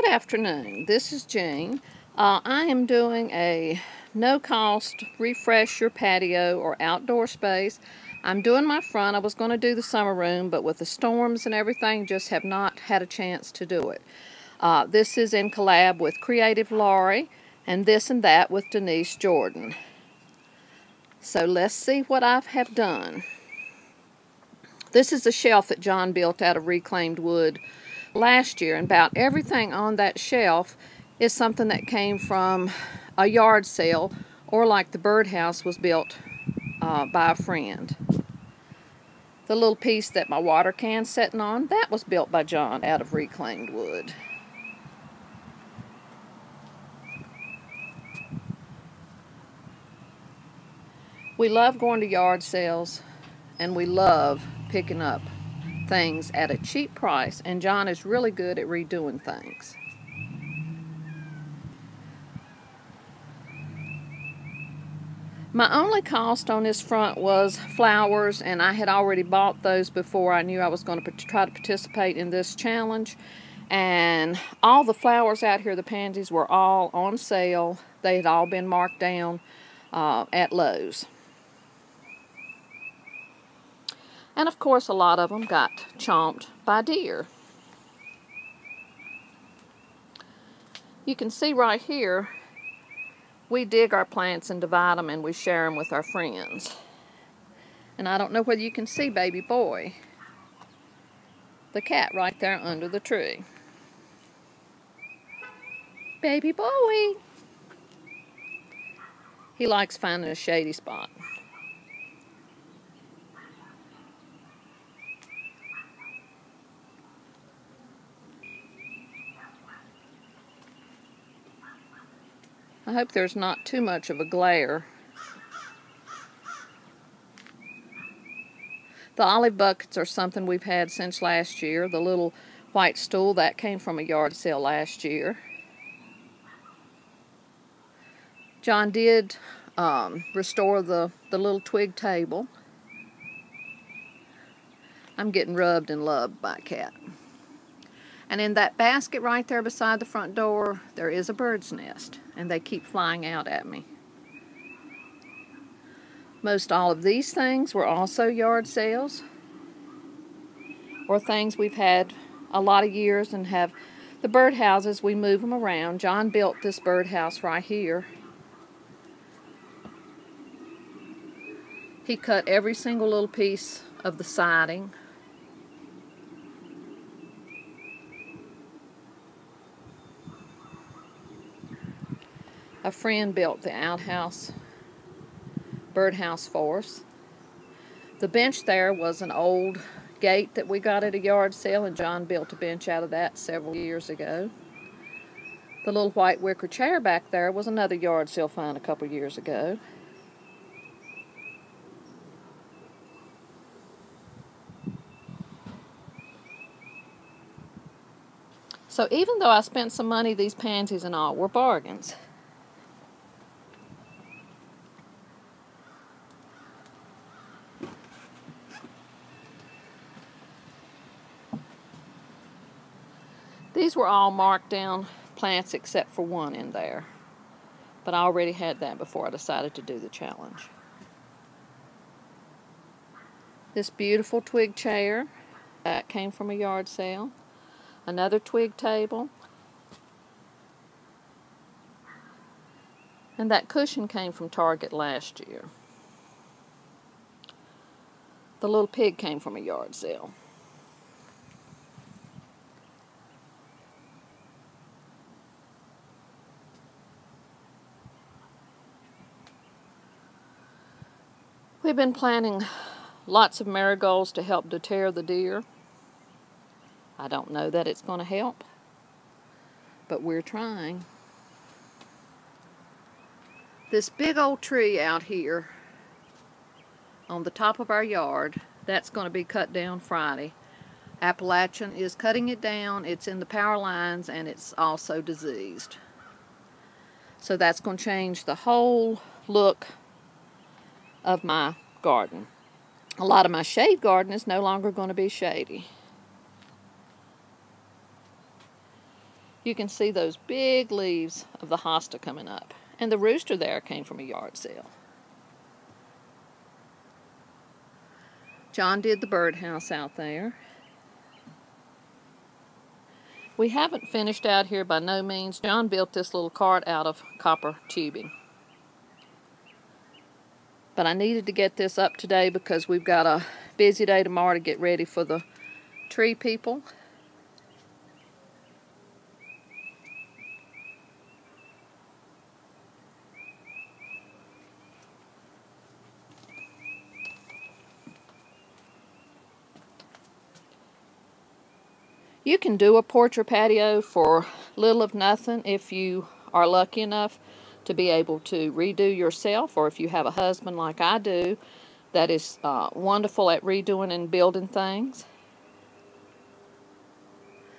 Good afternoon. This is Jean. I am doing a no-cost refresh your patio or outdoor space. I'm doing my front. I was going to do the summer room, but with the storms and everything, just have not had a chance to do it. This is in collab with Creative Lauri, and This and That with Denise Jordan. So let's see what I have done. This is a shelf that John built out of reclaimed wood last year, and about everything on that shelf is something that came from a yard sale, or like the birdhouse was built by a friend. The little piece that my water can's sitting on, that was built by John out of reclaimed wood. We love going to yard sales, and we love picking up things at a cheap price, and John is really good at redoing things. My only cost on this front was flowers, and I had already bought those before I knew I was going to try to participate in this challenge. And all the flowers out here, the pansies, were all on sale. They had all been marked down at Lowe's. And of course, a lot of them got chomped by deer. You can see right here, we dig our plants and divide them, and we share them with our friends. And I don't know whether you can see baby boy, the cat right there under the tree. Baby boy. He likes finding a shady spot. I hope there's not too much of a glare. The olive buckets are something we've had since last year. The little white stool, that came from a yard sale last year. John did restore the little twig table. I'm getting rubbed and loved by a cat. And in that basket right there beside the front door, there is a bird's nest, and they keep flying out at me. Most all of these things were also yard sales, or things we've had a lot of years and have. The birdhouses, we move them around. John built this birdhouse right here. He cut every single little piece of the siding. A friend built the outhouse, birdhouse for us. The bench there was an old gate that we got at a yard sale, and John built a bench out of that several years ago. The little white wicker chair back there was another yard sale find a couple years ago. So even though I spent some money, these pansies and all were bargains. These were all marked down plants except for one in there. But I already had that before I decided to do the challenge. This beautiful twig chair, that came from a yard sale. Another twig table. And that cushion came from Target last year. The little pig came from a yard sale. We've been planting lots of marigolds to help deter the deer. I don't know that it's going to help, but we're trying. This big old tree out here on the top of our yard, that's going to be cut down Friday. Appalachian is cutting it down. It's in the power lines, and it's also diseased. So that's going to change the whole look of my garden. A lot of my shade garden is no longer going to be shady. You can see those big leaves of the hosta coming up. And the rooster there came from a yard sale. John did the birdhouse out there. We haven't finished out here by no means. John built this little cart out of copper tubing. But I needed to get this up today because we've got a busy day tomorrow to get ready for the tree people. You can do a porch or patio for little of nothing if you are lucky enough to be able to redo yourself, or if you have a husband like I do that is wonderful at redoing and building things.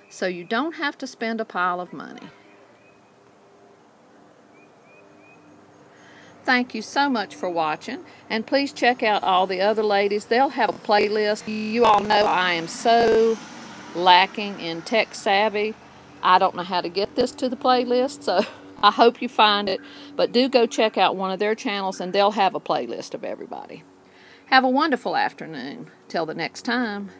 So you don't have to spend a pile of money. Thank you so much for watching, and please check out all the other ladies. They'll have a playlist. You all know I am so lacking in tech savvy. I don't know how to get this to the playlist, so I hope you find it. But do go check out one of their channels, and they'll have a playlist of everybody. Have a wonderful afternoon. Till the next time.